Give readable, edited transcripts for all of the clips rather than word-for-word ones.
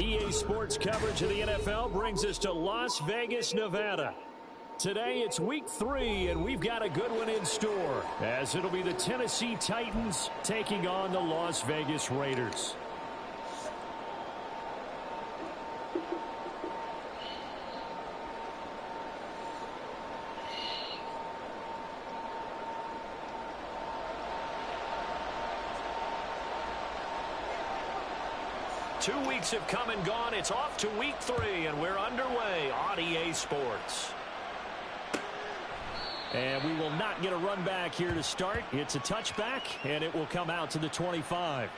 EA Sports coverage of the NFL brings us to Las Vegas, Nevada. Today it's week 3, and we've got a good one in store, as it'll be the Tennessee Titans taking on the Las Vegas Raiders. Two weeks have come and gone. It's off to week 3, and we're underway on EA Sports. And we will not get a run back here to start. It's a touchback, and it will come out to the 25.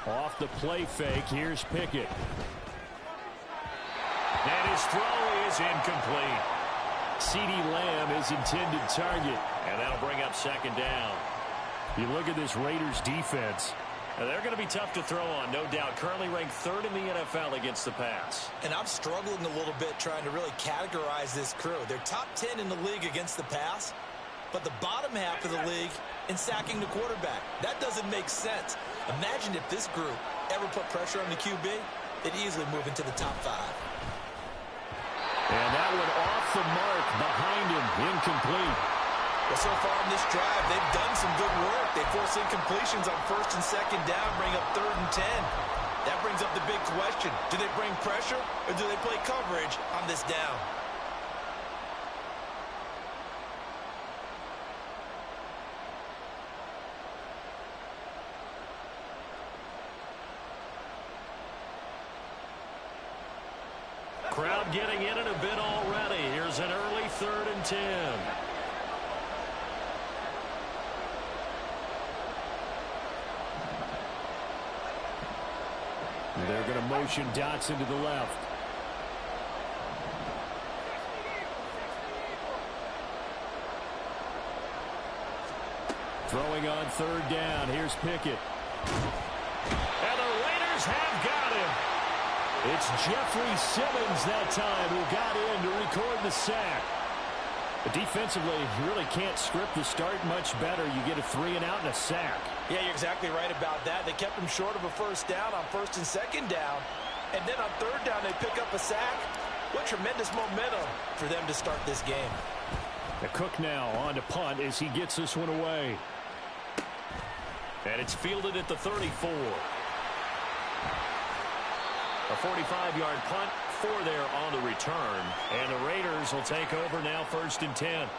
Off the play fake, here's Pickett. And his throw is incomplete. CeeDee Lamb is intended target, and that'll bring up second down. You look at this Raiders defense. Now, they're going to be tough to throw on, no doubt. Currently ranked 3rd in the NFL against the pass. And I'm struggling a little bit trying to really categorize this crew. They're top 10 in the league against the pass, but the bottom half of the league in sacking the quarterback. That doesn't make sense. Imagine if this group ever put pressure on the QB, they'd easily move into the top 5. And that one off the mark behind him, incomplete. Well, so far in this drive, they've done some good work. They force incompletions on 1st and 2nd down, bring up 3rd and 10. That brings up the big question. Do they bring pressure, or do they play coverage on this down? Crowd getting in it a bit already. Here's an early 3rd and 10. They're going to motion Dotson to the left. Throwing on 3rd down. Here's Pickett. And the Raiders have got him. It's Jeffrey Simmons that time who got in to record the sack. But defensively, you really can't script the start much better. You get a 3 and out and a sack. Yeah, you're exactly right about that. They kept him short of a 1st down on 1st and 2nd down. And then on 3rd down, they pick up a sack. What tremendous momentum for them to start this game. The Cook now on to punt as he gets this one away. And it's fielded at the 34. A 45-yard punt, 4 there on the return. And the Raiders will take over now 1st and 10.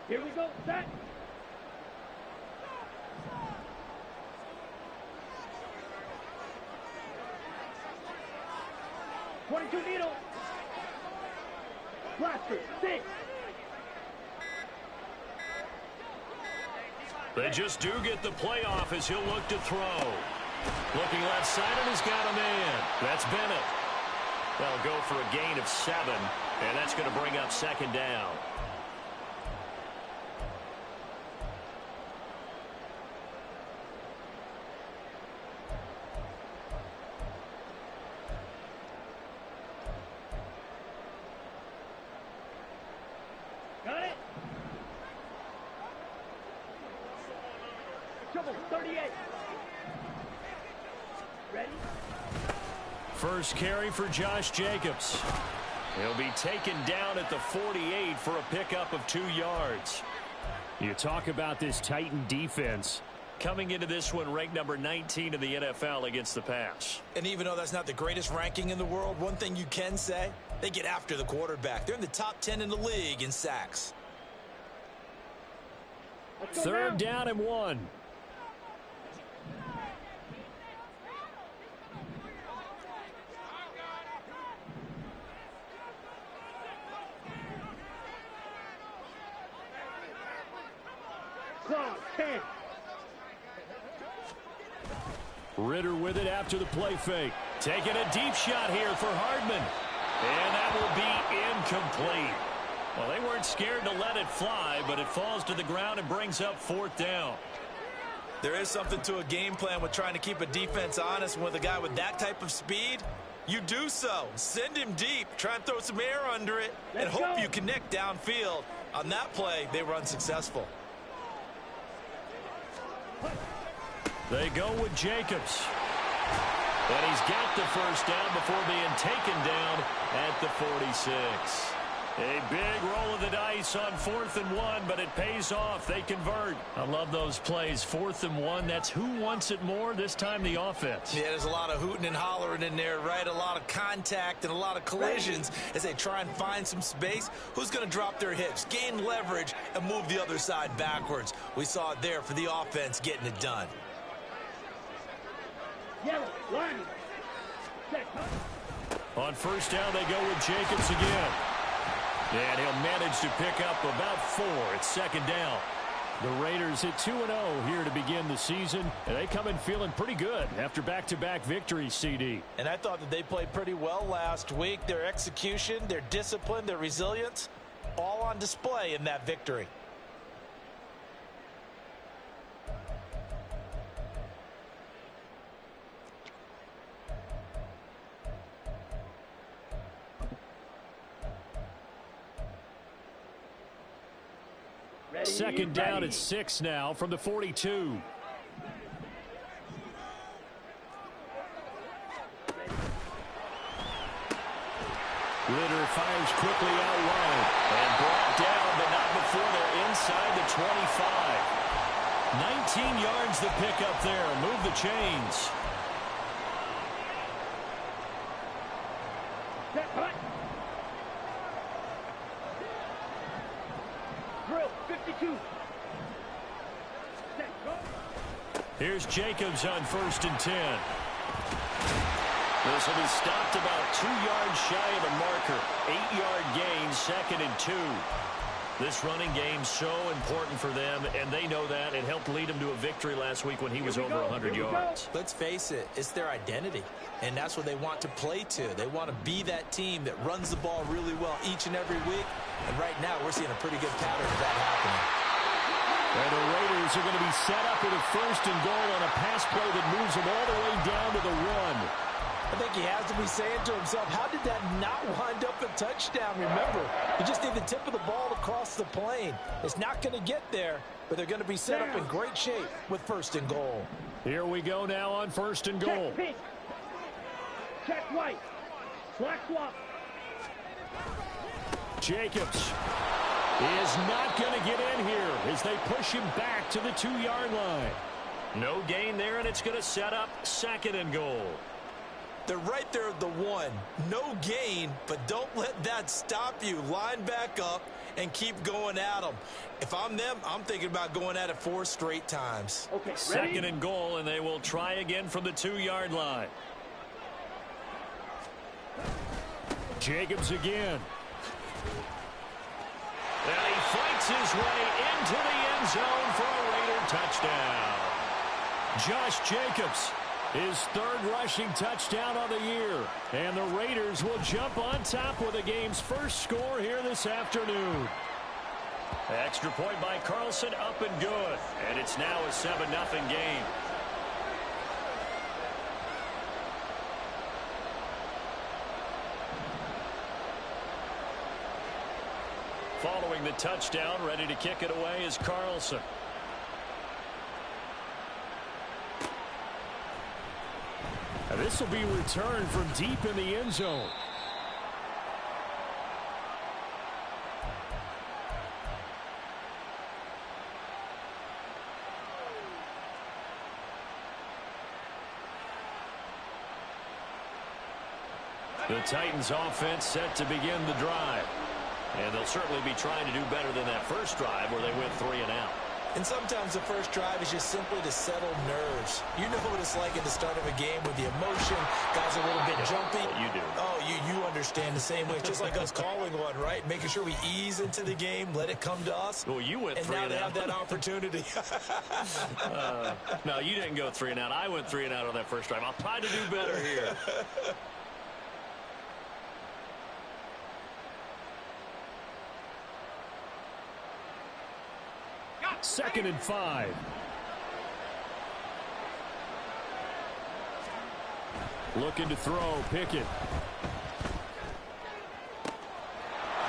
Here we go, set. .22 needle. Blaster, 6. They just do get the playoff as he'll look to throw. Looking left side, and he's got a man. That's Bennett. They'll go for a gain of 7, and that's going to bring up second down. Got it. Trouble, 38. Ready? First carry for Josh Jacobs. He'll be taken down at the 48 for a pickup of 2 yards. You talk about this Titan defense. coming into this one ranked number 19 in the NFL against the pass. And even though that's not the greatest ranking in the world, one thing you can say, they get after the quarterback. They're in the top 10 in the league in sacks. Third down and 1. Ritter with it after the play fake. Taking a deep shot here for Hardman. And that will be incomplete. Well, they weren't scared to let it fly, but it falls to the ground and brings up fourth down. There is something to a game plan with trying to keep a defense honest. With a guy with that type of speed, you do so. Send him deep. Try and throw some air under it and hope you connect downfield. On that play, they were unsuccessful. They go with Jacobs. And he's got the first down before being taken down at the 46. A big roll of the dice on 4th and 1, but it pays off. They convert. I love those plays. 4th and 1, that's who wants it more, this time the offense. Yeah, there's a lot of hooting and hollering in there, right? A lot of contact and a lot of collisions as they try and find some space. Who's going to drop their hips, gain leverage, and move the other side backwards? We saw it there for the offense getting it done. Yellow, line. On first down, they go with Jacobs again. And he'll manage to pick up about 4 at second down. The Raiders at 2-0 here to begin the season. And they come in feeling pretty good after back-to-back victories, CD. And I thought that they played pretty well last week. Their execution, their discipline, their resilience, all on display in that victory. Second down at 6 now from the 42. Ritter fires quickly out wide and brought down, but not before they're inside the 25. 19 yards to pick up there. Move the chains. Drill, 52. Here's Jacobs on 1st and 10. This will be stopped about 2 yards shy of the marker. 8-yard gain, 2nd and 2. This running game so important for them, and they know that. It helped lead them to a victory last week when he was over 100 yards. Let's face it, it's their identity, and that's what they want to play to. They want to be that team that runs the ball really well each and every week, and right now we're seeing a pretty good pattern of that happening. And the Raiders are going to be set up with a 1st and goal on a pass play that moves them all the way down to the 1. I think he has to be saying to himself, how did that not wind up a touchdown? Remember, you just need the tip of the ball to cross the plane. It's not going to get there, but they're going to be set up in great shape with 1st and goal. Here we go now on 1st and goal. Check pink. Check white. Black swap. Jacobs is not going to get in here as they push him back to the 2-yard line. No gain there, and it's going to set up 2nd and goal. They're right there at the 1. No gain, but don't let that stop you. Line back up and keep going at them. If I'm them, I'm thinking about going at it 4 straight times. Okay, ready? 2nd and goal, and they will try again from the 2-yard line. Jacobs again. And he fights his way into the end zone for a Raider touchdown. Josh Jacobs, his 3rd rushing touchdown of the year. And the Raiders will jump on top with the game's first score here this afternoon. Extra point by Carlson, up and good. And it's now a 7-0 game. Following the touchdown, ready to kick it away is Carlson. And this will be returned from deep in the end zone. The Titans offense set to begin the drive. And they'll certainly be trying to do better than that first drive where they went 3 and out. And sometimes the first drive is just simply to settle nerves. You know what it's like at the start of a game with the emotion. Guys are a little bit jumpy. You do. Oh, you understand the same way. It's just like us calling one, right? Making sure we ease into the game, let it come to us. Well, you went 3 and out. And now they have that opportunity. No, you didn't go 3 and out. I went 3 and out on that first drive. I'll try to do better here. Second and 5. Looking to throw, Pickett.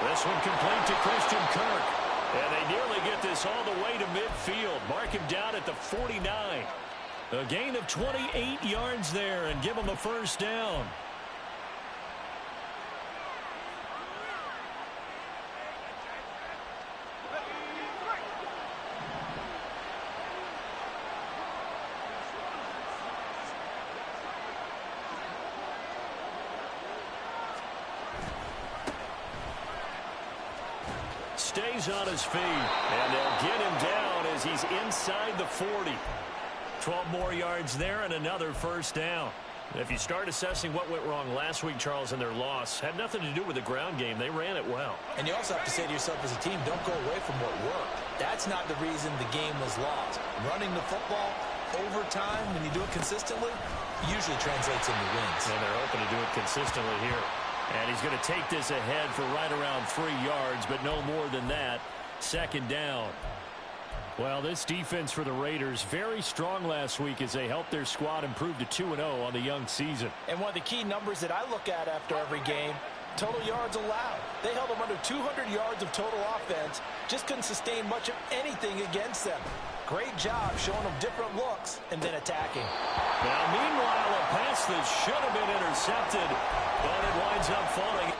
This one complete to Christian Kirk. And they nearly get this all the way to midfield. Mark him down at the 49. A gain of 28 yards there and give him a first down. Stays on his feet, and they'll get him down as he's inside the 40. 12 more yards there and another first down. If you start assessing what went wrong last week, Charles, in their loss, had nothing to do with the ground game. They ran it well. And you also have to say to yourself as a team, don't go away from what worked. That's not the reason the game was lost. Running the football over time, when you do it consistently, usually translates into wins. And they're hoping to do it consistently here. And he's going to take this ahead for right around 3 yards, but no more than that. Second down. Well, this defense for the Raiders, very strong last week as they helped their squad improve to 2-0 on the young season. And one of the key numbers that I look at after every game, total yards allowed. They held them under 200 yards of total offense, just couldn't sustain much of anything against them. Great job showing them different looks and then attacking. Now, meanwhile, a pass that should have been intercepted, but it winds up falling.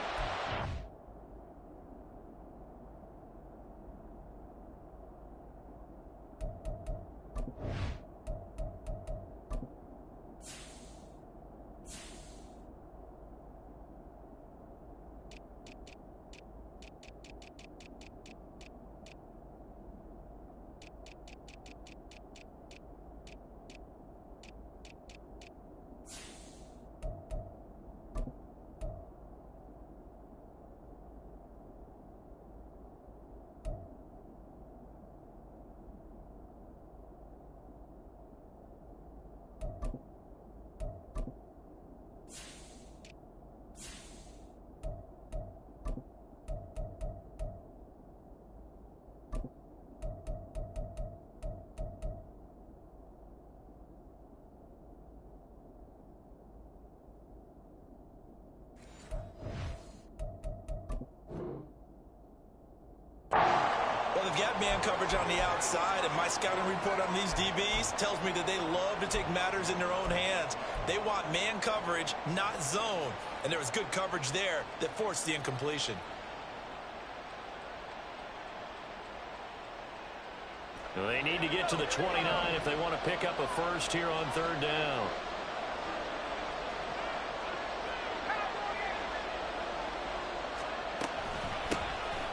They've got man coverage on the outside, and my scouting report on these DBs tells me that they love to take matters in their own hands. They want man coverage, not zone. And there was good coverage there that forced the incompletion. They need to get to the 29 if they want to pick up a first here on third down.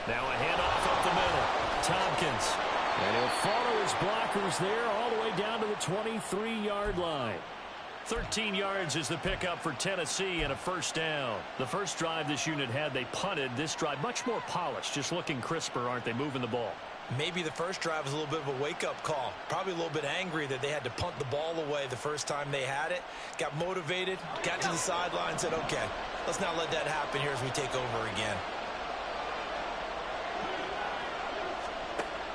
Now a handoff up the middle. Tompkins. And he'll follow his blockers there all the way down to the 23-yard line. 13 yards is the pickup for Tennessee and a first down. The first drive this unit had, they punted. This drive much more polished, just looking crisper, aren't they, moving the ball? Maybe the first drive was a little bit of a wake-up call. Probably a little bit angry that they had to punt the ball away the first time they had it. Got motivated, got to the sideline, said, okay, let's not let that happen here as we take over again.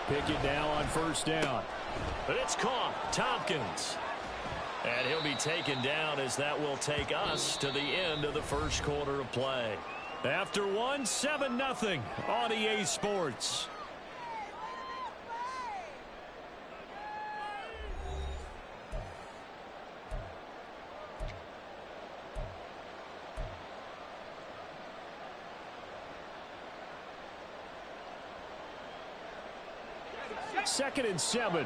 Pickett now on first down. But it's caught. Tompkins. And he'll be taken down as that will take us to the end of the first quarter of play. After one, 7-0 on EA Sports. Second and 7.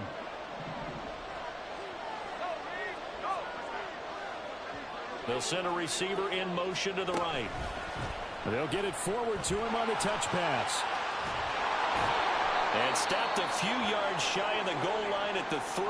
They'll send a receiver in motion to the right. They'll get it forward to him on the touch pass. And stopped a few yards shy of the goal line at the 3.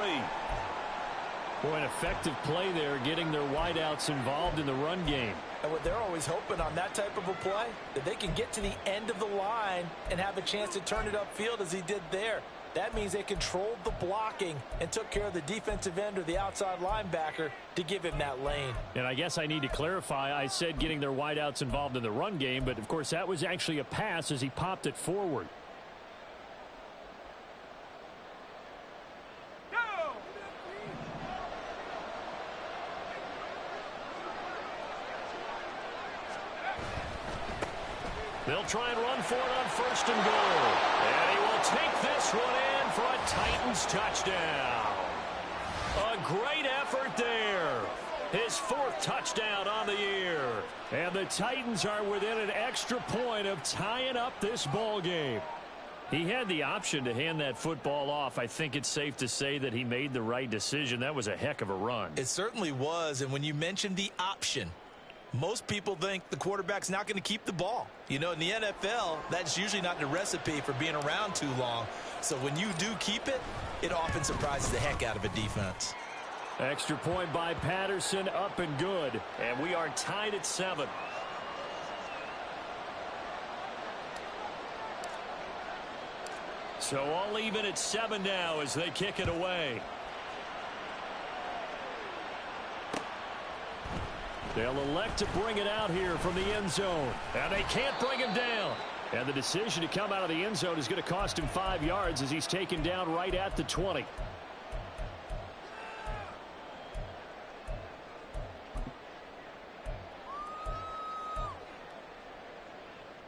Boy, an effective play there, getting their wideouts involved in the run game. And what they're always hoping on that type of a play, that they can get to the end of the line and have a chance to turn it upfield as he did there. That means they controlled the blocking and took care of the defensive end or the outside linebacker to give him that lane. And I guess I need to clarify, I said getting their wideouts involved in the run game, but of course that was actually a pass as he popped it forward. They'll try and run for it on 1st and goal. And he will take this one in for a Titans touchdown. A great effort there. His 4th touchdown on the year. And the Titans are within an extra point of tying up this ball game. He had the option to hand that football off. I think it's safe to say that he made the right decision. That was a heck of a run. It certainly was. And when you mentioned the option, most people think the quarterback's not going to keep the ball. You know, in the NFL, that's usually not the recipe for being around too long. So when you do keep it, it often surprises the heck out of a defense. Extra point by Patterson, up and good. And we are tied at 7. So all even at 7 now as they kick it away. They'll elect to bring it out here from the end zone. And they can't bring him down. And the decision to come out of the end zone is going to cost him 5 yards as he's taken down right at the 20.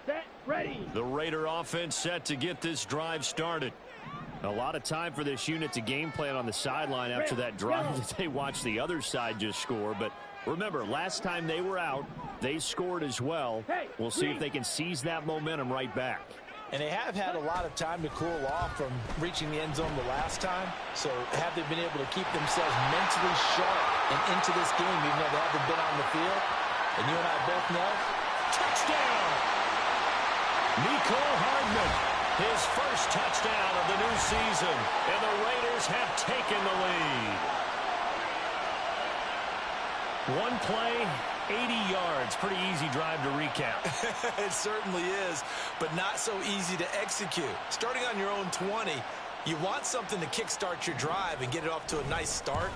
Set, ready. The Raider offense set to get this drive started. A lot of time for this unit to game plan on the sideline after that drive that they watched the other side just score. But remember, last time they were out, they scored as well. We'll see if they can seize that momentum right back. And they have had a lot of time to cool off from reaching the end zone the last time. So have they been able to keep themselves mentally sharp and into this game, even though they haven't been on the field? And you and I both know, touchdown! Mecole Hardman, his first touchdown of the new season. And the Raiders have taken the lead. One play, 80 yards. Pretty easy drive to recap. It certainly is, but not so easy to execute. Starting on your own 20, you want something to kickstart your drive and get it off to a nice start.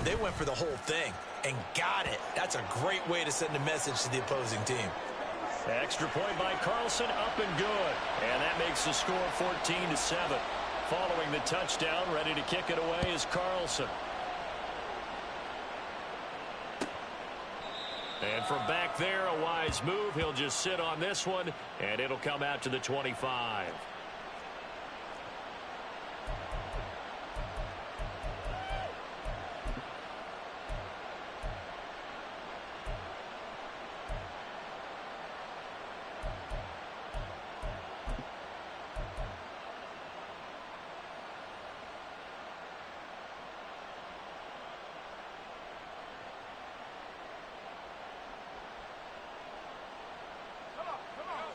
They went for the whole thing and got it. That's a great way to send a message to the opposing team. Extra point by Carlson, up and good. And that makes the score 14-7. Following the touchdown, ready to kick it away is Carlson. And from back there, a wise move. He'll just sit on this one, and it'll come out to the 25.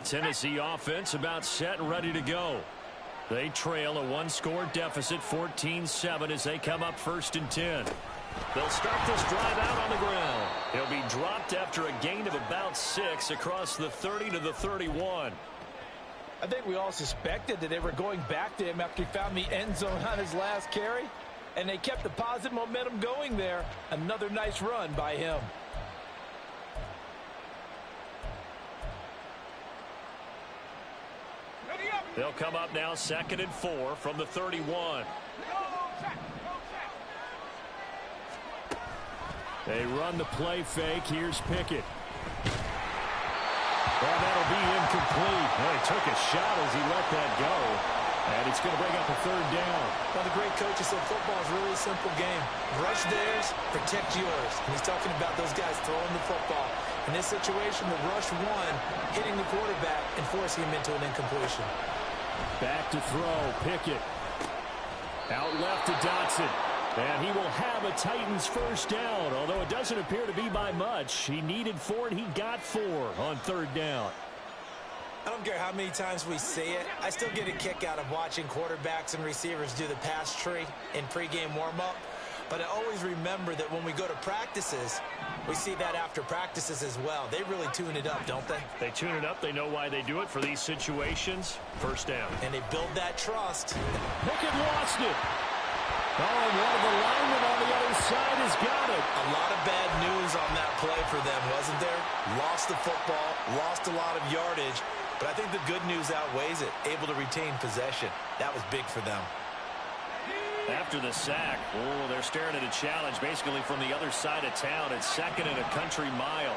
Tennessee offense about set and ready to go. They trail a 1-score deficit, 14-7, as they come up 1st and 10. They'll start this drive out on the ground. He'll be dropped after a gain of about 6 across the 30 to the 31. I think we all suspected that they were going back to him after he found the end zone on his last carry. And they kept the positive momentum going there. Another nice run by him. They'll come up now 2nd and 4 from the 31. They run the play fake. Here's Pickett. Well, that'll be incomplete. Well, he took a shot as he let that go. And it's going to bring up a 3rd down. Well, the great coaches said football is really a simple game. Rush theirs, protect yours. And he's talking about those guys throwing the football. In this situation, the rush one, hitting the quarterback and forcing him into an incompletion. Back to throw. Pickett. Out left to Dotson. And he will have a Titans first down, although it doesn't appear to be by much. He needed 4, and he got 4 on third down. I don't care how many times we see it. I still get a kick out of watching quarterbacks and receivers do the pass tree in pregame warm-up. But I always remember that when we go to practices, we see that after practices as well. They really tune it up, don't they? They tune it up. They know why they do it for these situations. First down. And they build that trust. Pickett lost it. Oh, and one of the linemen on the other side has got it. A lot of bad news on that play for them, wasn't there? Lost the football, lost a lot of yardage. But I think the good news outweighs it. Able to retain possession. That was big for them. After the sack, oh, they're staring at a challenge basically from the other side of town. It's 2nd and a country mile.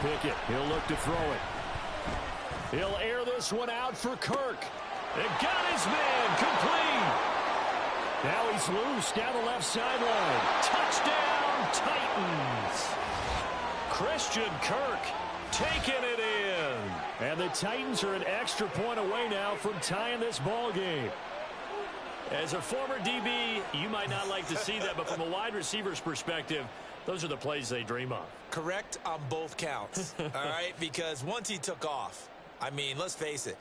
Pickett, he'll look to throw it. He'll air this one out for Kirk. It got his man complete. Now he's loose down the left sideline. Touchdown, Titans. Christian Kirk taking it in. And the Titans are an extra point away now from tying this ball game. As a former DB, you might not like to see that, but from a wide receiver's perspective, those are the plays they dream of. Correct on both counts, all right? Because once he took off, I mean, let's face it,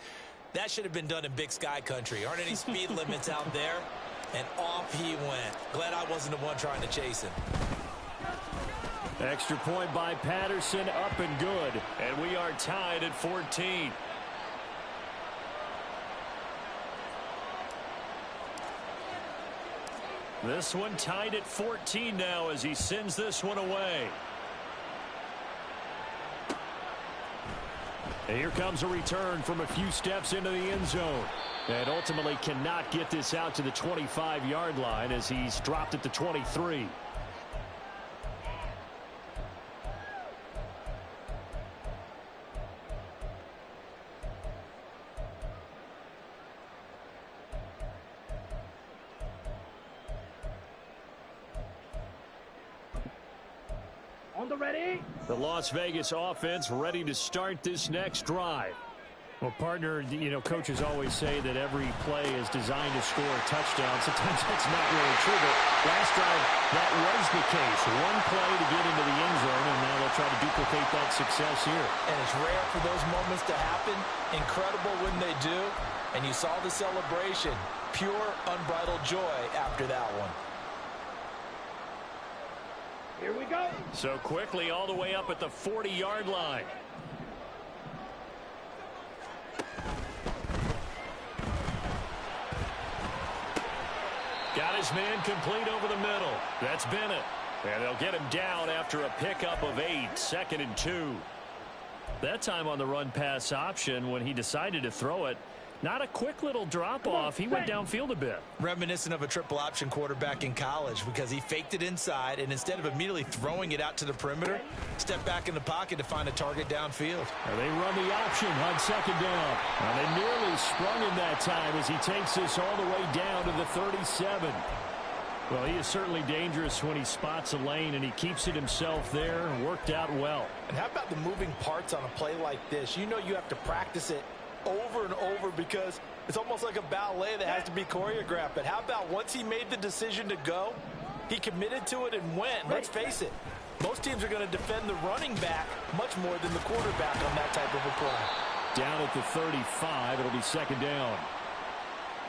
that should have been done in Big Sky country. Aren't any speed limits out there? And off he went. Glad I wasn't the one trying to chase him. Extra point by Patterson, up and good. And we are tied at 14. This one tied at 14 now as he sends this one away. And here comes a return from a few steps into the end zone. And ultimately cannot get this out to the 25-yard line as he's dropped at the 23. On the ready. The Las Vegas offense ready to start this next drive. Well, partner, you know, coaches always say that every play is designed to score a touchdown. Sometimes that's not really true, but last drive, that was the case. One play to get into the end zone, and now they'll try to duplicate that success here. And it's rare for those moments to happen. Incredible when they do. And you saw the celebration. Pure, unbridled joy after that one. Here we go. So quickly all the way up at the 40-yard line. Got his man complete over the middle. That's Bennett. And they'll get him down after a pickup of 8, 2nd and 2. That time on the run-pass option when he decided to throw it, not a quick little drop-off. He went downfield a bit. Reminiscent of a triple option quarterback in college because he faked it inside, and instead of immediately throwing it out to the perimeter, stepped back in the pocket to find a target downfield. And they run the option on 2nd down. And they nearly sprung him that time as he takes this all the way down to the 37. Well, he is certainly dangerous when he spots a lane, and he keeps it himself there. Worked out well. And how about the moving parts on a play like this? You know you have to practice it over and over because it's almost like a ballet that has to be choreographed. But how about once he made the decision to go, he committed to it and went. Let's face it, most teams are going to defend the running back much more than the quarterback on that type of a play. Down at the 35, it'll be 2nd down.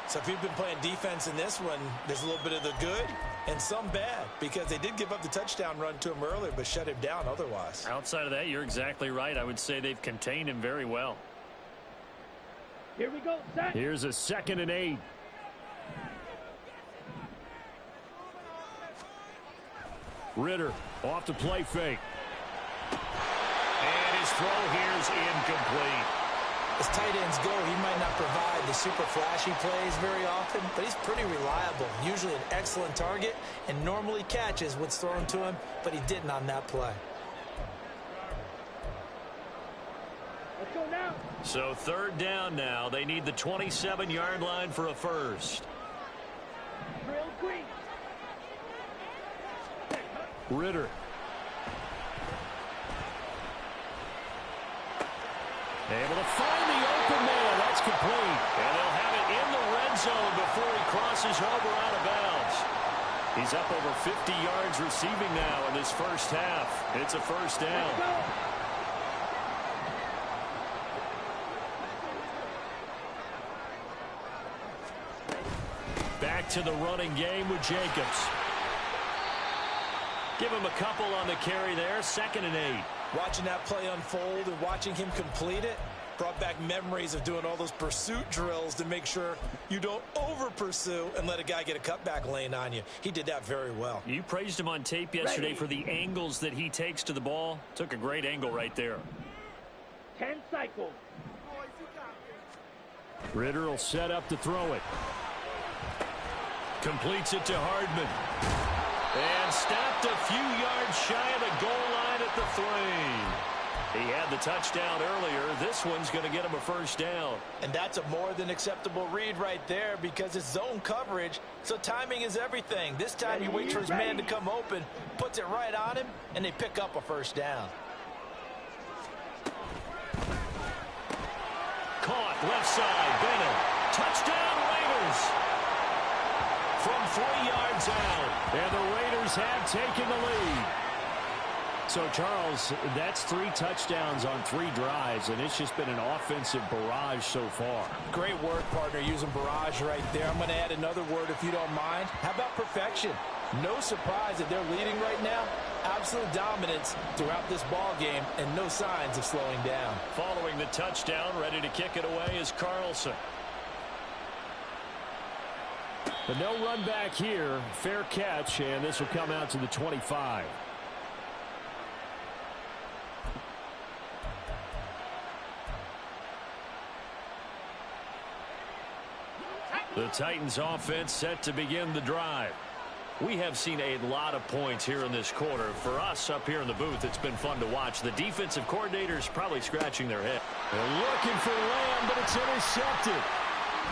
So if you've been playing defense in this one, there's a little bit of the good and some bad because they did give up the touchdown run to him earlier but shut him down otherwise. Outside of that, you're exactly right. I would say they've contained him very well. Here we go. Set. Here's a 2nd and 8. Ritter off the play fake. And his throw here's incomplete. As tight ends go, he might not provide the super flashy plays very often, but he's pretty reliable. Usually an excellent target and normally catches what's thrown to him, but he didn't on that play. Let's go now. So 3rd down now. They need the 27-yard line for a first. Drill green. Ritter. Able to find the open man. That's complete. And they'll have it in the red zone before he crosses over out of bounds. He's up over 50 yards receiving now in this first half. It's a first down. Back to the running game with Jacobs. Give him a couple on the carry there. 2nd and 8. Watching that play unfold and watching him complete it brought back memories of doing all those pursuit drills to make sure you don't over-pursue and let a guy get a cutback lane on you. He did that very well. You praised him on tape yesterday for the angles that he takes to the ball. Took a great angle right there. 10 cycles. Ritter will set up to throw it. Completes it to Hardman. And stopped a few yards shy of the goal line at the 3. He had the touchdown earlier. This one's going to get him a first down. And that's a more than acceptable read right there because it's zone coverage, so timing is everything. This time he waits for his man to come open, puts it right on him, and they pick up a first down. Caught left side. Bennett. Touchdown Raiders. From 3 yards out. And the Raiders have taken the lead. So, Charles, that's 3 touchdowns on 3 drives, and it's just been an offensive barrage so far. Great word, partner, using barrage right there. I'm going to add another word if you don't mind. How about perfection? No surprise that they're leading right now. Absolute dominance throughout this ball game and no signs of slowing down. Following the touchdown, ready to kick it away is Carlson. But no run back here. Fair catch, and this will come out to the 25. The Titans offense set to begin the drive. We have seen a lot of points here in this quarter. For us up here in the booth, it's been fun to watch. The defensive coordinator's probably scratching their head. They're looking for Lamb, but it's intercepted.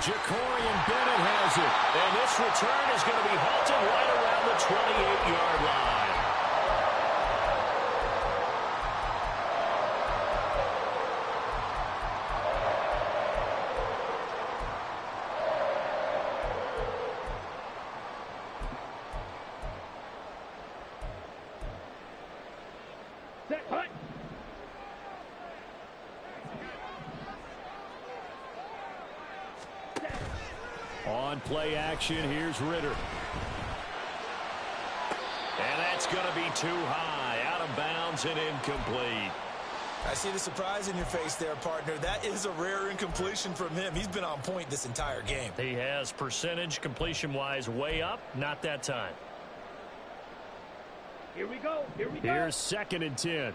Jacorian Bennett has it. And this return is going to be halted right around the 28-yard line. On play action, here's Ritter. And that's going to be too high, out of bounds and incomplete. I see the surprise in your face there, partner. That is a rare incompletion from him. He's been on point this entire game. He has percentage completion-wise way up, not that time. Here we go. Here we go. Here's 2nd and 10.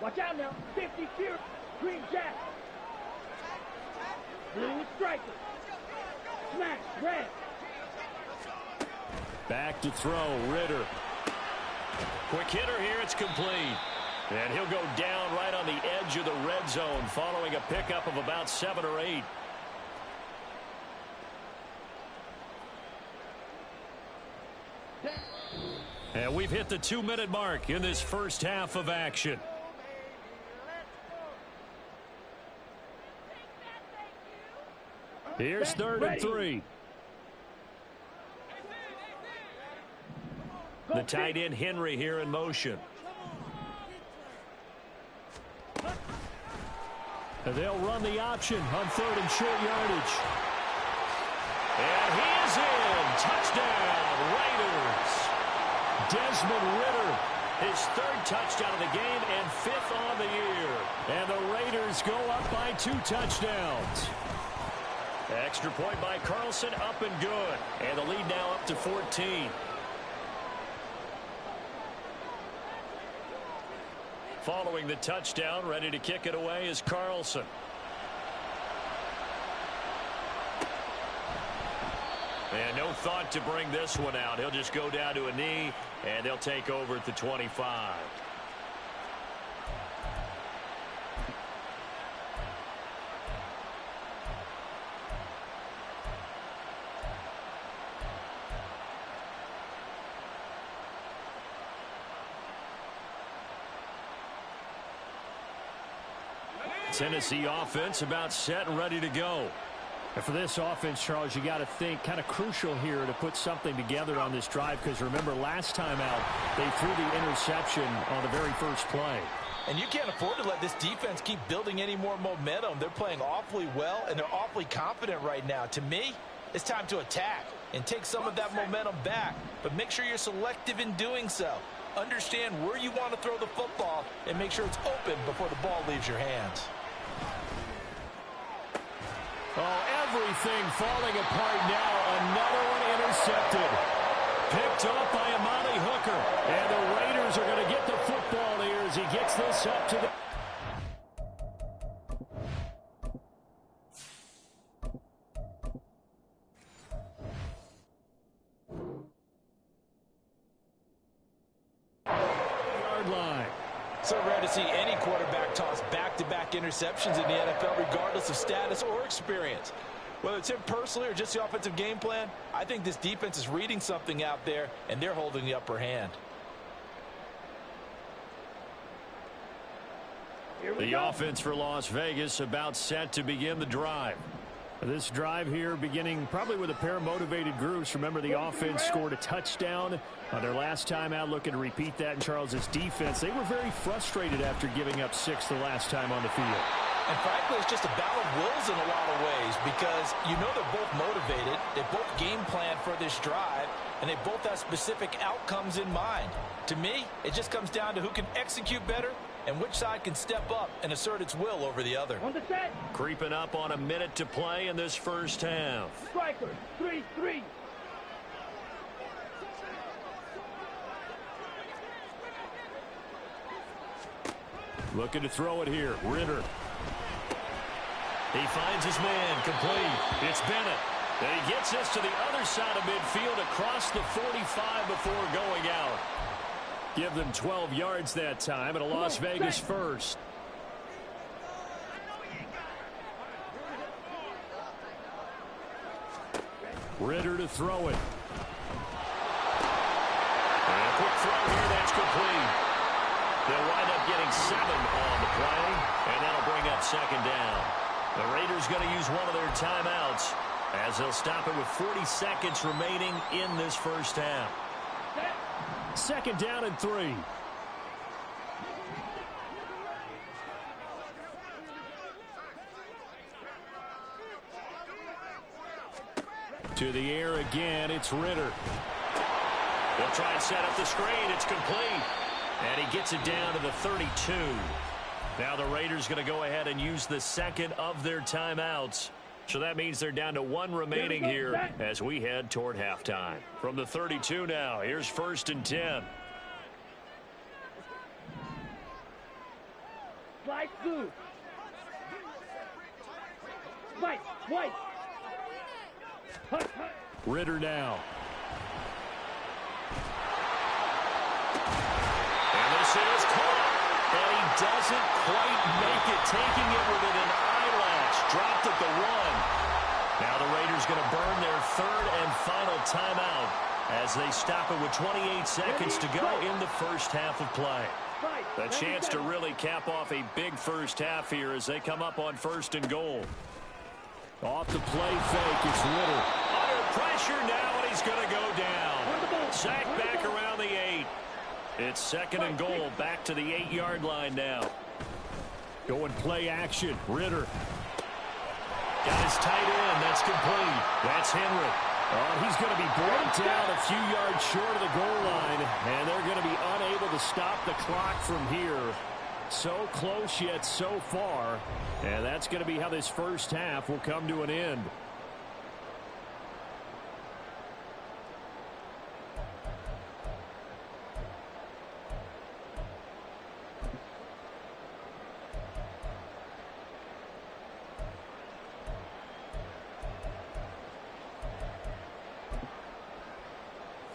Watch out now. 50 here. Green Jack. Blue striker. Smash. Red. Back to throw. Ritter. Quick hitter here. It's complete. And he'll go down right on the edge of the red zone following a pickup of about 7 or 8. And we've hit the 2-minute mark in this first half of action. Here's 3rd and 3. The tight end Henry here in motion. And they'll run the option on 3rd and short yardage. And he is in. Touchdown, Raiders. Desmond Ritter, his 3rd touchdown of the game and 5th on the year. And the Raiders go up by 2 touchdowns. Extra point by Carlson, up and good. And the lead now up to 14. Following the touchdown, ready to kick it away is Carlson. And no thought to bring this one out. He'll just go down to a knee, and they'll take over at the 25. Tennessee offense about set and ready to go. And for this offense, Charles, you got to think kind of crucial here to put something together on this drive, because remember last time out they threw the interception on the very first play. And you can't afford to let this defense keep building any more momentum. They're playing awfully well, and they're awfully confident right now. To me, it's time to attack and take some of that momentum back, but make sure you're selective in doing so. Understand where you want to throw the football and make sure it's open before the ball leaves your hands. Oh, everything falling apart now. Another one intercepted. Picked up by Amani Hooker. And the Raiders are going to get the football here as he gets this up to the... yard line. So rare to see any quarterback toss back-to-back interceptions in the NFL, regardless of status or experience. Whether it's him personally or just the offensive game plan, I think this defense is reading something out there, and they're holding the upper hand. The offense for Las Vegas about set to begin the drive. This drive here beginning probably with a pair of motivated groups. Remember, the offense scored a touchdown on their last time out, looking to repeat that in Charles's defense. They were very frustrated after giving up 6 the last time on the field. And frankly, it's just a battle of wills in a lot of ways, because you know they're both motivated, they both game plan for this drive, and they both have specific outcomes in mind. To me, it just comes down to who can execute better and which side can step up and assert its will over the other. On the set. Creeping up on a minute to play in this first half. Striker, 3-3. Looking to throw it here. Ritter. He finds his man, complete. It's Bennett. And he gets this to the other side of midfield across the 45 before going out. Give them 12 yards that time, and a Las Vegas first. Ritter to throw it. And a quick throw here, that's complete. They'll wind up getting 7 on the play, and that'll bring up second down. The Raiders going to use one of their timeouts as they'll stop it with 40 seconds remaining in this first half. Second down and 3. To the air again, it's Ritter. They'll try and set up the screen. It's complete. And he gets it down to the 32. Now the Raiders going to go ahead and use the second of their timeouts. So that means they're down to 1 remaining here as we head toward halftime. From the 32 now, here's 1st and 10. Slide blue. White, white. Hut, hut. Ritter now. And this is caught. And he doesn't quite make it, taking it within an eyelash. Dropped at the 1. Now the Raiders going to burn their 3rd and final timeout as they stop it with 28 seconds to go in the first half of play. A chance to really cap off a big first half here as they come up on 1st and goal. Off the play fake, it's Ritter. Under pressure now, and he's going to go down. Sacked back around the 8. It's 2nd and goal, back to the 8-yard line now. Going play action, Ritter. Got his tight end, that's complete. That's Henry. Oh, he's going to be brought down a few yards short of the goal line, and they're going to be unable to stop the clock from here. So close yet so far, and that's going to be how this first half will come to an end.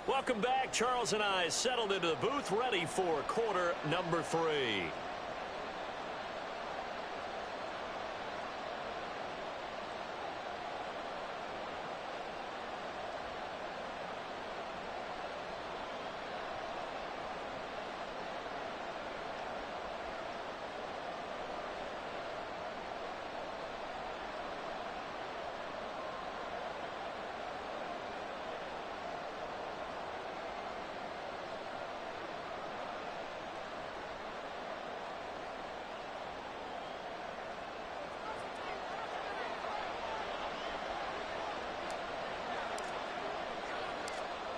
Welcome back. Charles and I settled into the booth, ready for quarter number 3.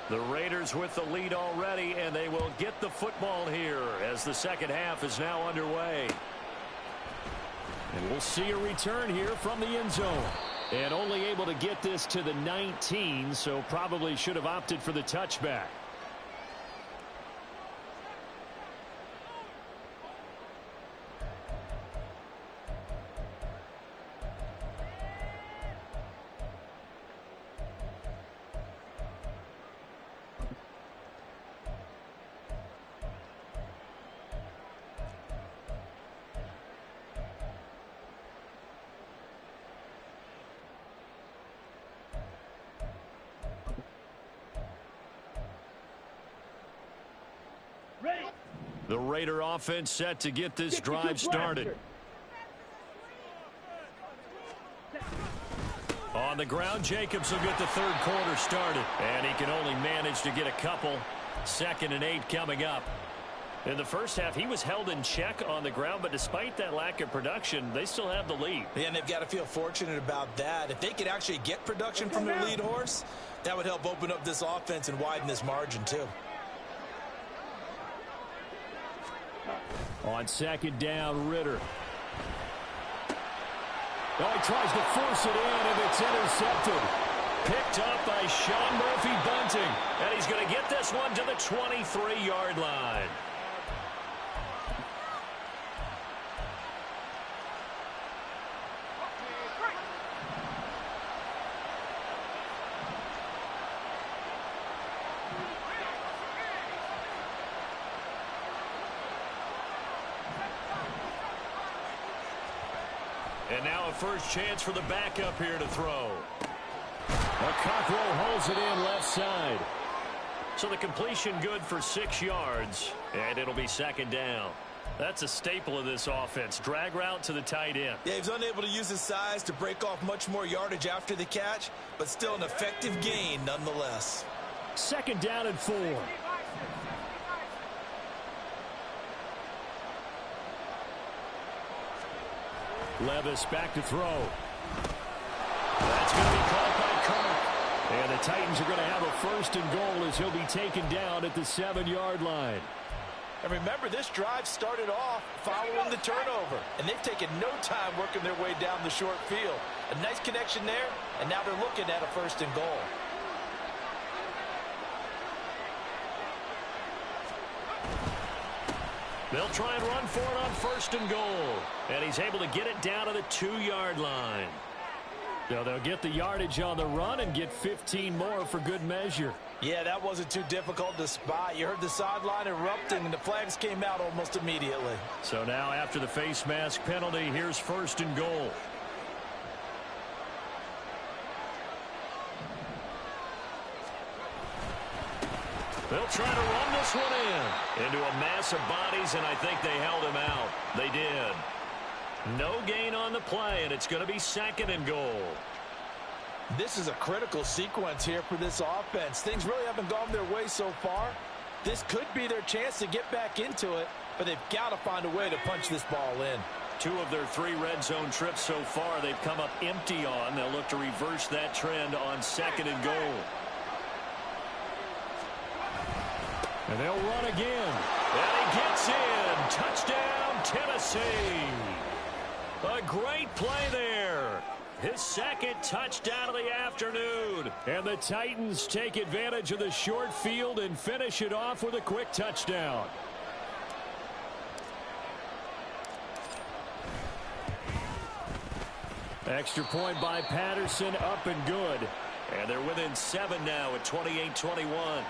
The Raiders with the lead already, and they will get the football here as the second half is now underway. And we'll see a return here from the end zone. And only able to get this to the 19, so probably should have opted for the touchback. The Raider offense set to get this drive started. On the ground, Jacobs will get the third quarter started. And he can only manage to get a couple. 2nd and 8 coming up. In the first half, he was held in check on the ground, but despite that lack of production, they still have the lead. Yeah, and they've got to feel fortunate about that. If they could actually get production from their lead horse, that would help open up this offense and widen this margin too. On 2nd down, Ritter. Oh, he tries to force it in, and it's intercepted. Picked up by Sean Murphy-Bunting. And he's going to get this one to the 23-yard line. And now a first chance for the backup here to throw. Cockrell holds it in left side. So the completion good for 6 yards, and it'll be 2nd down. That's a staple of this offense. Drag route to the tight end. Yeah, he was unable to use his size to break off much more yardage after the catch, but still an effective gain nonetheless. 2nd down and 4. Levis back to throw. That's going to be caught by Kirk. And the Titans are going to have a 1st and goal as he'll be taken down at the 7-yard line. And remember, this drive started off following the turnover. And they've taken no time working their way down the short field. A nice connection there, and now they're looking at a 1st and goal. They'll try and run for it on 1st and goal. And he's able to get it down to the 2-yard line. So they'll get the yardage on the run and get 15 more for good measure. Yeah, that wasn't too difficult to spot. You heard the sideline erupting, and the flags came out almost immediately. So now after the face mask penalty, here's 1st and goal. They'll try to run this one in. Into a mass of bodies, and I think they held him out. They did. No gain on the play, and it's going to be 2nd and goal. This is a critical sequence here for this offense. Things really haven't gone their way so far. This could be their chance to get back into it, but they've got to find a way to punch this ball in. 2 of their 3 red zone trips so far they've come up empty on. They'll look to reverse that trend on 2nd and goal. And they'll run again. And he gets in. Touchdown, Tennessee. A great play there. His 2nd touchdown of the afternoon. And the Titans take advantage of the short field and finish it off with a quick touchdown. Extra point by Patterson, up and good. And they're within 7 now at 28-21.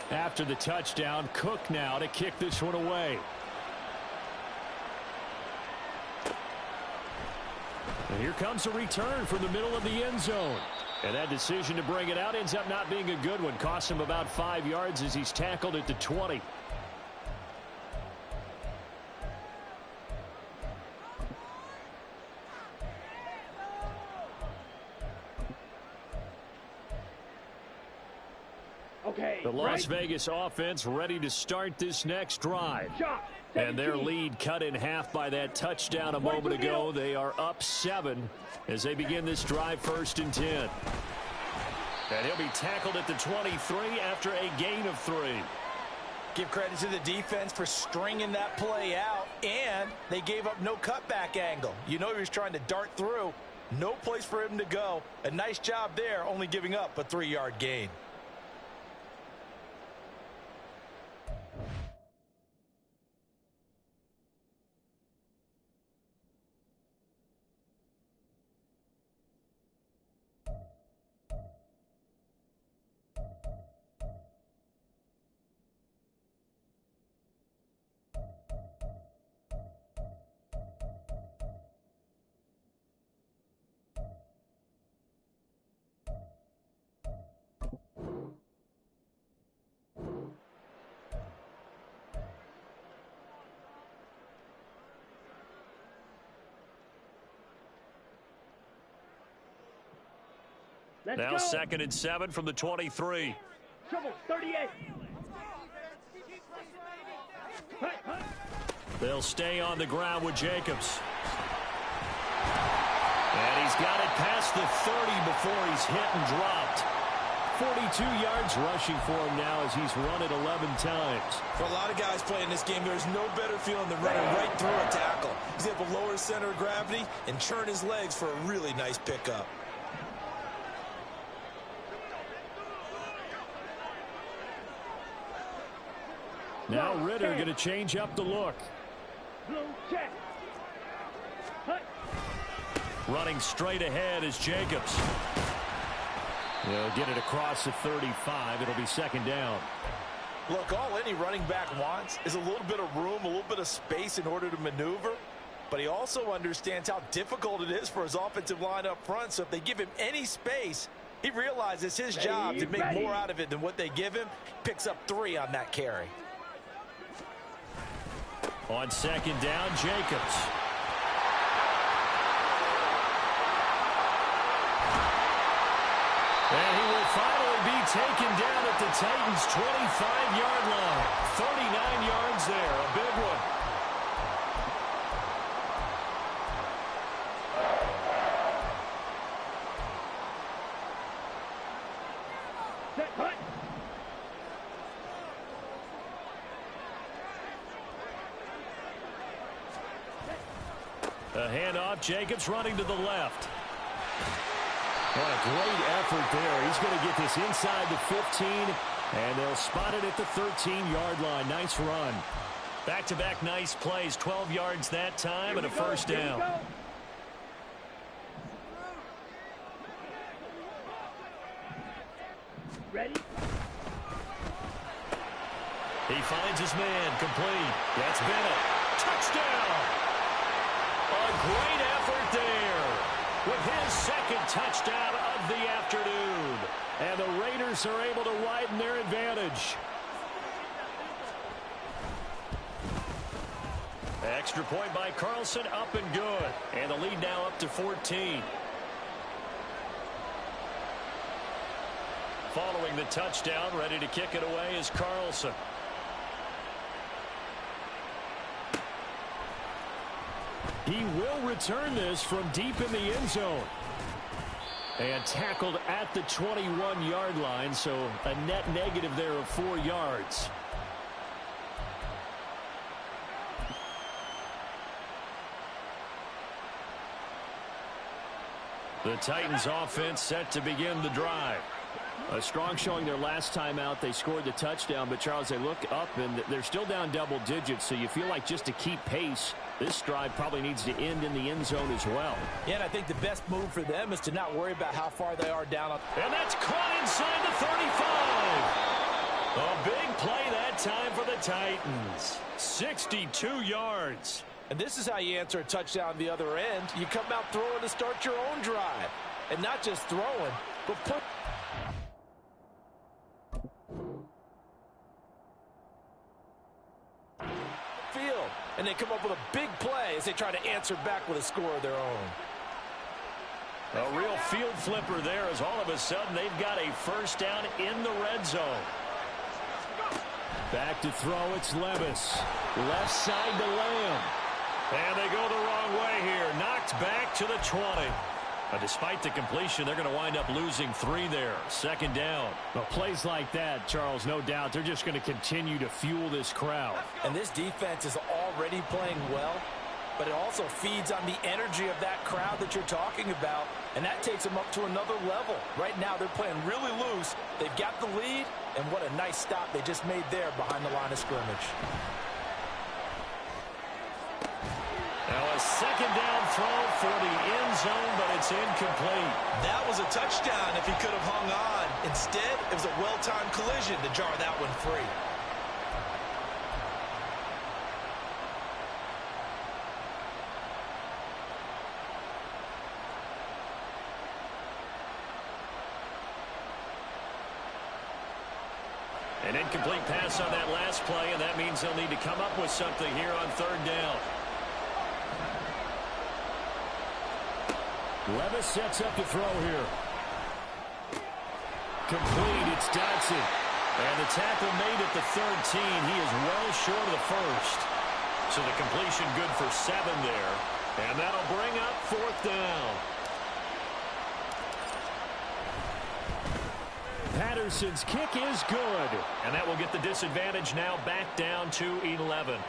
After the touchdown, Cook now to kick this one away. And here comes a return from the middle of the end zone. And that decision to bring it out ends up not being a good one. Costs him about 5 yards as he's tackled at the 20. Okay. The Las Vegas offense ready to start this next drive. Shot. And their lead cut in half by that touchdown a moment ago. They are up 7 as they begin this drive, 1st and 10. And he'll be tackled at the 23 after a gain of 3. Give credit to the defense for stringing that play out, and they gave up no cutback angle. You know he was trying to dart through. No place for him to go. A nice job there, only giving up a 3-yard gain. Now 2nd and 7 from the 23. Trouble, 38. They'll stay on the ground with Jacobs. And he's got it past the 30 before he's hit and dropped. 42 yards rushing for him now as he's run it 11 times. For a lot of guys playing this game, there's no better feeling than running right through a tackle. He's able to lower his center of gravity and churn his legs for a really nice pickup. Now Ritter going to change up the look. Blue check. Running straight ahead is Jacobs. He'll get it across the 35. It'll be 2nd down. Look, all any running back wants is a little bit of room, a little bit of space in order to maneuver. But he also understands how difficult it is for his offensive line up front. So if they give him any space, he realizes his job to make more out of it than what they give him. Picks up 3 on that carry. On 2nd down, Jacobs. And he will finally be taken down at the Titans' 25-yard line. 39 yards there, a big one. Set, hut. A handoff, Jacobs running to the left. What a great effort there. He's going to get this inside the 15, and they'll spot it at the 13-yard line. Nice run. Back-to-back nice plays, 12 yards that time, and a 1st down. Ready? He finds his man, complete. That's Bennett. Touchdown! A great effort there with his 2nd touchdown of the afternoon. And the Raiders are able to widen their advantage. Extra point by Carlson, up and good. And the lead now up to 14. Following the touchdown, ready to kick it away is Carlson. He will return this from deep in the end zone. And tackled at the 21-yard line, so a net negative there of 4 yards. The Titans offense set to begin the drive. A strong showing their last time out. They scored the touchdown, but Charles, they look up and they're still down double digits, so you feel like just to keep pace, this drive probably needs to end in the end zone as well. Yeah, and I think the best move for them is to not worry about how far they are down. And that's caught inside the 35. A big play that time for the Titans. 62 yards. And this is how you answer a touchdown the other end. You come out throwing to start your own drive. And not just throwing, but put... field. And they come up with a big play as they try to answer back with a score of their own. A real field flipper there as all of a sudden they've got a first down in the red zone. Back to throw, it's Levis. Left side to Lamb. And they go the wrong way here. Knocked back to the 20. Despite the completion, they're going to wind up losing 3 there. Second down. But plays like that, Charles, no doubt, they're just going to continue to fuel this crowd. And this defense is already playing well, but it also feeds on the energy of that crowd that you're talking about, and that takes them up to another level. Right now, they're playing really loose. They've got the lead, and what a nice stop they just made there behind the line of scrimmage. Now a second down throw for the end zone, but it's incomplete. That was a touchdown if he could have hung on. Instead, it was a well-timed collision to jar that one free. An incomplete pass on that last play, and that means they'll need to come up with something here on third down. Levis sets up to throw here. Complete, it's Dodson. And the tackle made at the 13. He is well short of the first. So the completion good for 7 there. And that'll bring up fourth down. Patterson's kick is good. And that will get the disadvantage now back down to 11.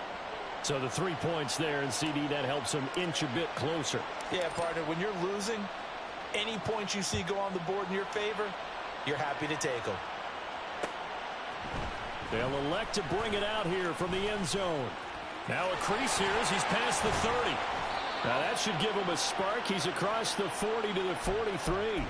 So the 3 points there, and CD, that helps them inch a bit closer. Yeah, partner, when you're losing, any points you see go on the board in your favor, you're happy to take them. They'll elect to bring it out here from the end zone. Now a crease here as he's past the 30. Now that should give him a spark. He's across the 40 to the 43.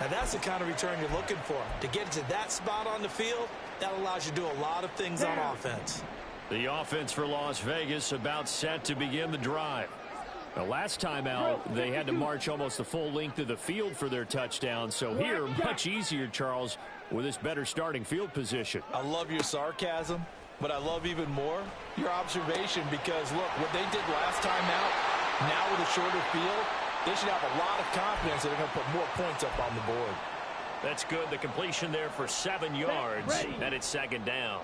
Now that's the kind of return you're looking for. To get to that spot on the field, that allows you to do a lot of things on offense. The offense for Las Vegas about set to begin the drive. The last time out, they had to march almost the full length of the field for their touchdown. So here, much easier, Charles, with this better starting field position. I love your sarcasm, but I love even more your observation because, look, what they did last time out, now with a shorter field, they should have a lot of confidence that they're going to put more points up on the board. That's good. The completion there for 7 yards, and it's second down.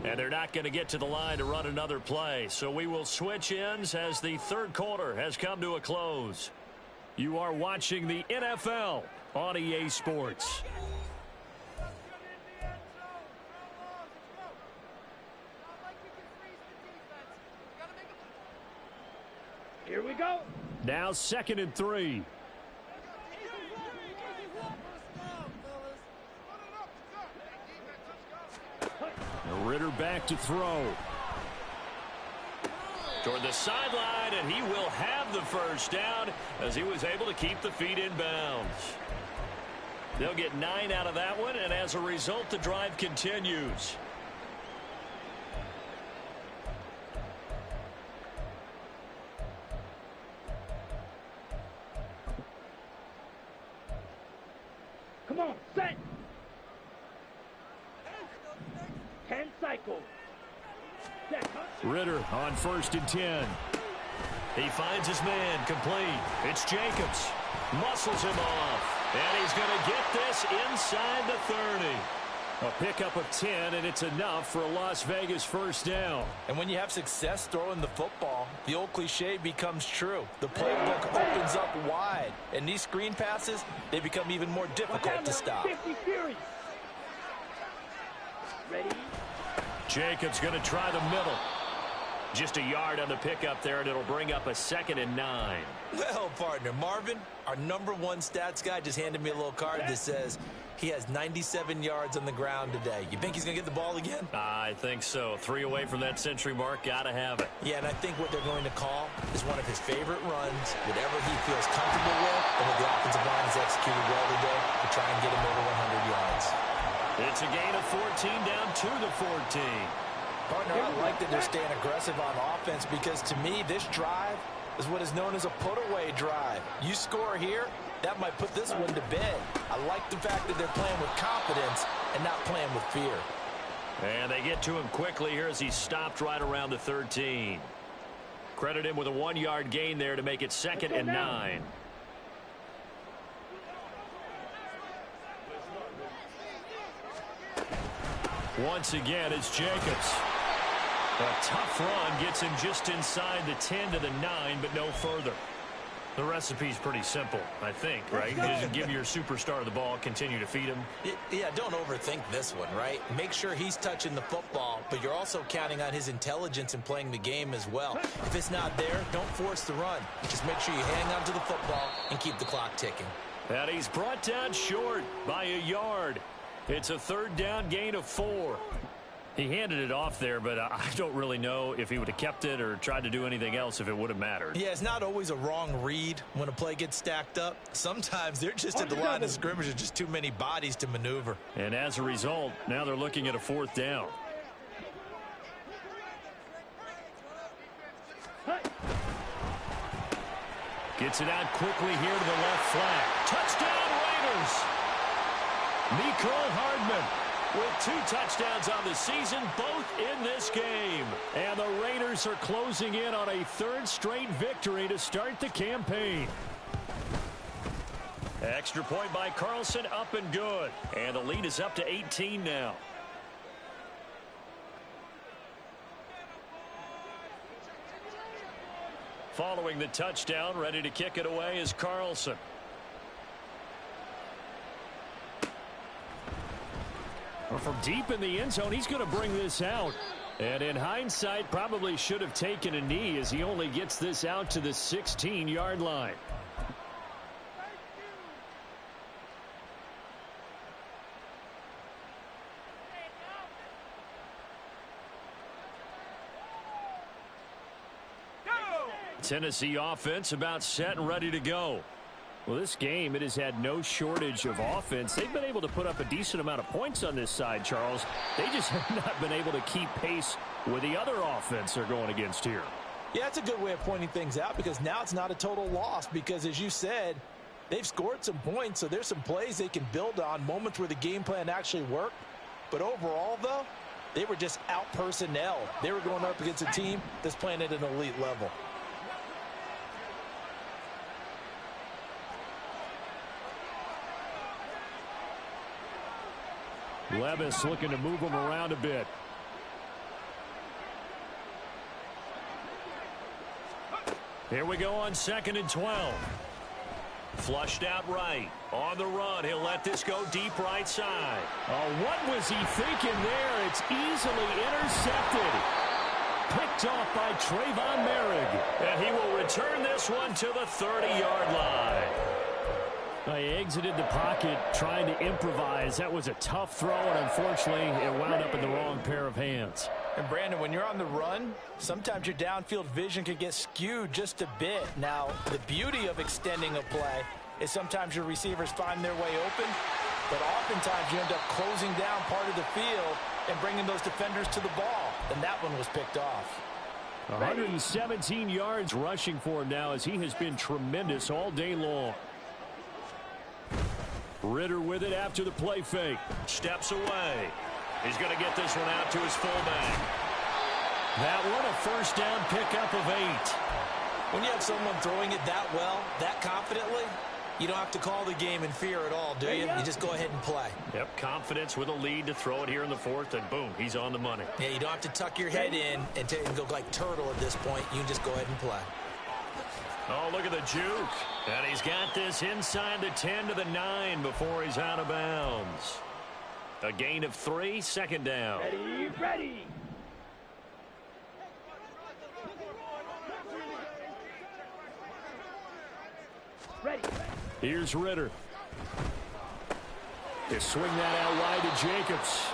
And they're not going to get to the line to run another play. So we will switch ends as the third quarter has come to a close. You are watching the NFL on EA Sports. Here we go. Now 2nd and 3. Ritter back to throw. Toward the sideline, and he will have the first down as he was able to keep the feet in bounds. They'll get 9 out of that one, and as a result, the drive continues. Come on, set. 10 cycles. Ritter on 1st and 10. He finds his man, complete. It's Jacobs. Muscles him off. And he's going to get this inside the 30. A pickup of 10, and it's enough for a Las Vegas first down. And when you have success throwing the football, the old cliche becomes true. The playbook opens up wide. And these screen passes, they become even more difficult to stop. 50 series. Ready? Jacobs going to try the middle. Just a yard on the pickup there, and it'll bring up a 2nd and 9. Well, partner, Marvin, our #1 stats guy, just handed me a little card that says he has 97 yards on the ground today. You think he's going to get the ball again? I think so. 3 away from that century mark. Got to have it. Yeah, and I think what they're going to call is one of his favorite runs, whatever he feels comfortable with, and what the offensive line has executed well today to try and get him over 100 yards. It's a gain of 14 down to the 14. Partner, I like that they're staying aggressive on offense because, to me, this drive is what is known as a put-away drive. You score here, that might put this one to bed. I like the fact that they're playing with confidence and not playing with fear. And they get to him quickly here as he stopped right around the 13. Credit him with a 1-yard gain there to make it 2nd and 9. Once again, it's Jacobs. A tough run gets him just inside the 10 to the 9, but no further. The recipe's pretty simple, I think, right? Just give your superstar the ball, continue to feed him. Yeah, don't overthink this one, right? Make sure he's touching the football, but you're also counting on his intelligence in playing the game as well. If it's not there, don't force the run. Just make sure you hang on to the football and keep the clock ticking. And he's brought down short by a yard. It's a 3rd down gain of 4. He handed it off there, but I don't really know if he would have kept it or tried to do anything else if it would have mattered. Yeah, it's not always a wrong read when a play gets stacked up. Sometimes they're just at the line of scrimmage. There's just too many bodies to maneuver. And as a result, now they're looking at a 4th down. Gets it out quickly here to the left flank. Touchdown Raiders! Mecole Hardman with 2 touchdowns on the season, both in this game. And the Raiders are closing in on a 3rd straight victory to start the campaign. Extra point by Carlson, up and good. And the lead is up to 18 now. Following the touchdown, ready to kick it away is Carlson. From deep in the end zone, he's going to bring this out. And in hindsight, probably should have taken a knee as he only gets this out to the 16-yard line. Tennessee offense about set and ready to go. Well, this game, it has had no shortage of offense. They've been able to put up a decent amount of points on this side, Charles. They just have not been able to keep pace with the other offense they're going against here. Yeah, that's a good way of pointing things out because now it's not a total loss because, as you said, they've scored some points, so there's some plays they can build on, moments where the game plan actually worked. But overall, though, they were just out-personnel. They were going up against a team that's playing at an elite level. Levis looking to move him around a bit. Here we go on 2nd and 12. Flushed out right. On the run, he'll let this go deep right side. Oh, what was he thinking there? It's easily intercepted. Picked off by Trayvon Merrick. And he will return this one to the 30-yard line. He exited the pocket trying to improvise. That was a tough throw, and unfortunately, it wound up in the wrong pair of hands. And, Brandon, when you're on the run, sometimes your downfield vision can get skewed just a bit. Now, the beauty of extending a play is sometimes your receivers find their way open, but oftentimes you end up closing down part of the field and bringing those defenders to the ball. And that one was picked off. 117 yards rushing for him now as he has been tremendous all day long. Ritter with it after the play fake. Steps away. He's going to get this one out to his fullback. That one a 1st down pickup of 8. When you have someone throwing it that well, that confidently, you don't have to call the game in fear at all, do you? You just go ahead and play. Yep, confidence with a lead to throw it here in the 4th, and boom, he's on the money. Yeah, you don't have to tuck your head in and go like turtle at this point. You can just go ahead and play. Oh, look at the juke. And he's got this inside the 10 to the 9 before he's out of bounds. A gain of 3, 2nd down. Ready. Here's Ritter. They swing that out wide to Jacobs.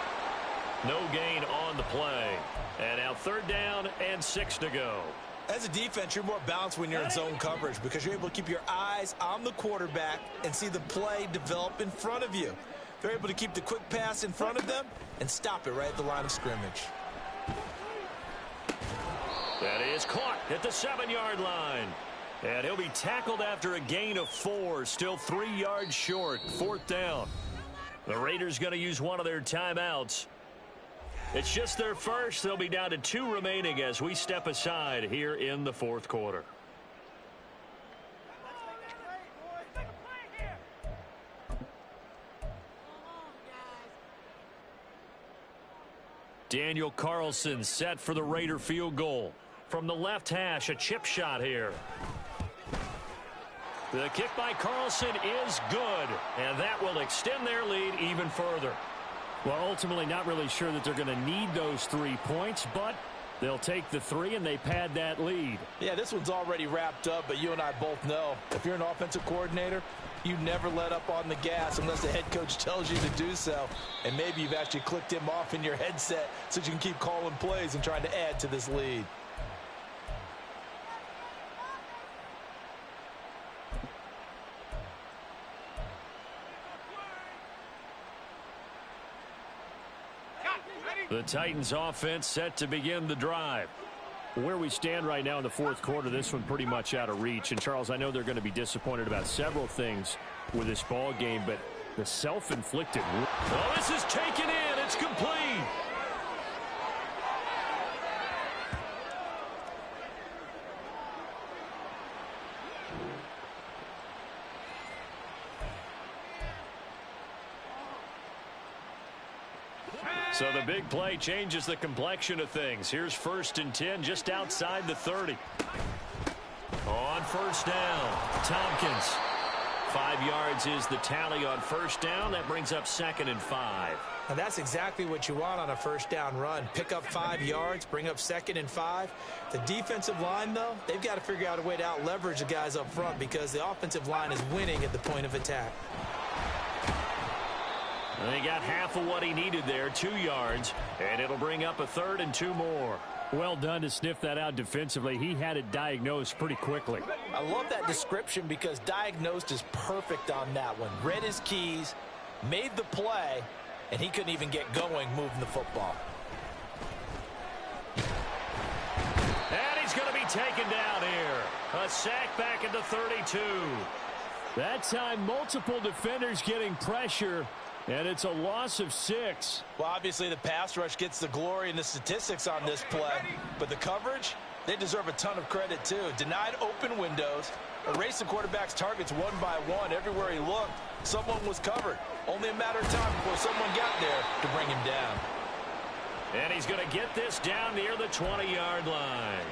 No gain on the play. And now 3rd down and 6 to go. As a defense, you're more balanced when you're in zone coverage because you're able to keep your eyes on the quarterback and see the play develop in front of you. They're able to keep the quick pass in front of them and stop it right at the line of scrimmage. That is caught at the 7-yard line. And he'll be tackled after a gain of 4, still 3 yards short, 4th down. The Raiders going to use one of their timeouts. It's just their first. They'll be down to 2 remaining as we step aside here in the fourth quarter. Daniel Carlson set for the Raider field goal. From the left hash, a chip shot here. The kick by Carlson is good, and that will extend their lead even further. Well, ultimately not really sure that they're going to need those 3 points, but they'll take the 3 and they pad that lead. Yeah, this one's already wrapped up, but you and I both know if you're an offensive coordinator, you never let up on the gas unless the head coach tells you to do so. And maybe you've actually clicked him off in your headset so you can keep calling plays and trying to add to this lead. The Titans offense set to begin the drive. Where we stand right now in the fourth quarter, this one pretty much out of reach. And, Charles, I know they're going to be disappointed about several things with this ball game, but the self-inflicted. Well, this is taken in. It's complete. So the big play changes the complexion of things. Here's 1st and 10 just outside the 30. On first down, Tompkins. 5 yards is the tally on first down. That brings up 2nd and 5. Now that's exactly what you want on a first down run. Pick up 5 yards, bring up 2nd and 5. The defensive line, though, they've got to figure out a way to out-leverage the guys up front because the offensive line is winning at the point of attack. They got half of what he needed there, 2 yards, and it'll bring up a 3rd and 2 more. Well done to sniff that out defensively. He had it diagnosed pretty quickly. I love that description because diagnosed is perfect on that one. Read his keys, made the play, and he couldn't even get going moving the football. And he's going to be taken down here. A sack back at the 32. That time, multiple defenders getting pressure. And it's a loss of 6. Well, obviously the pass rush gets the glory and the statistics on this play. But the coverage, they deserve a ton of credit too. Denied open windows, erased the quarterback's targets one by one. Everywhere he looked, someone was covered. Only a matter of time before someone got there to bring him down. And he's going to get this down near the 20-yard line.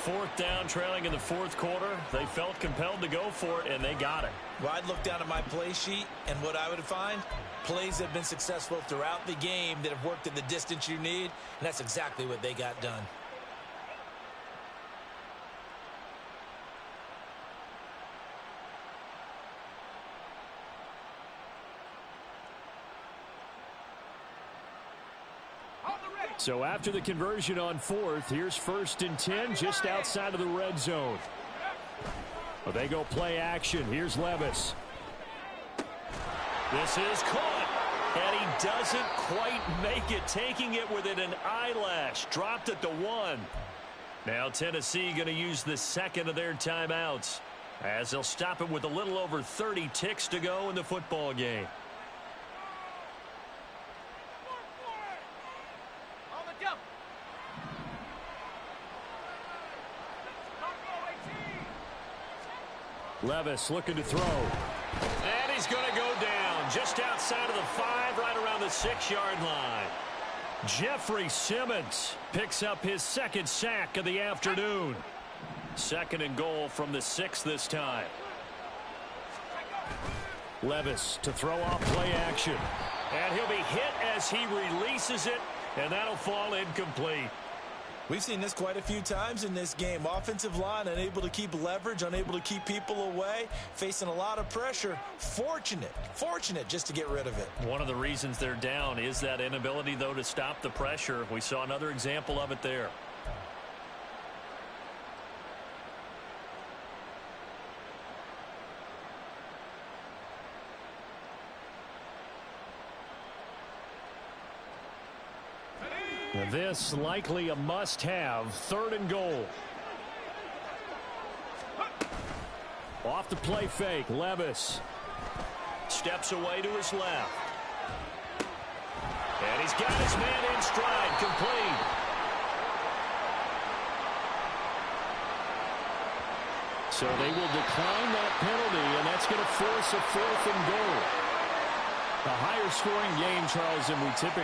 4th down, trailing in the fourth quarter. They felt compelled to go for it, and they got it. Well, I'd look down at my play sheet, and what I would find, plays that have been successful throughout the game that have worked in the distance you need, and that's exactly what they got done. So after the conversion on 4th, here's 1st and 10 just outside of the red zone. Well, they go play action. Here's Levis. This is caught. And he doesn't quite make it, taking it within an eyelash. Dropped at the 1. Now Tennessee going to use the 2nd of their timeouts as they'll stop it with a little over 30 ticks to go in the football game. Levis looking to throw. And he's going to go down just outside of the 5, right around the 6-yard line. Jeffrey Simmons picks up his 2nd sack of the afternoon. 2nd and goal from the 6 this time. Levis to throw off play action. And he'll be hit as he releases it, and that'll fall incomplete. We've seen this quite a few times in this game. Offensive line unable to keep leverage, unable to keep people away, facing a lot of pressure. Fortunate just to get rid of it. One of the reasons they're down is that inability, though, to stop the pressure. We saw another example of it there. This likely a must-have. 3rd and goal. Off the play fake. Levis steps away to his left. And he's got his man in stride, complete. So they will decline that penalty, and that's going to force a 4th and goal. The higher scoring game, Charles, than we typically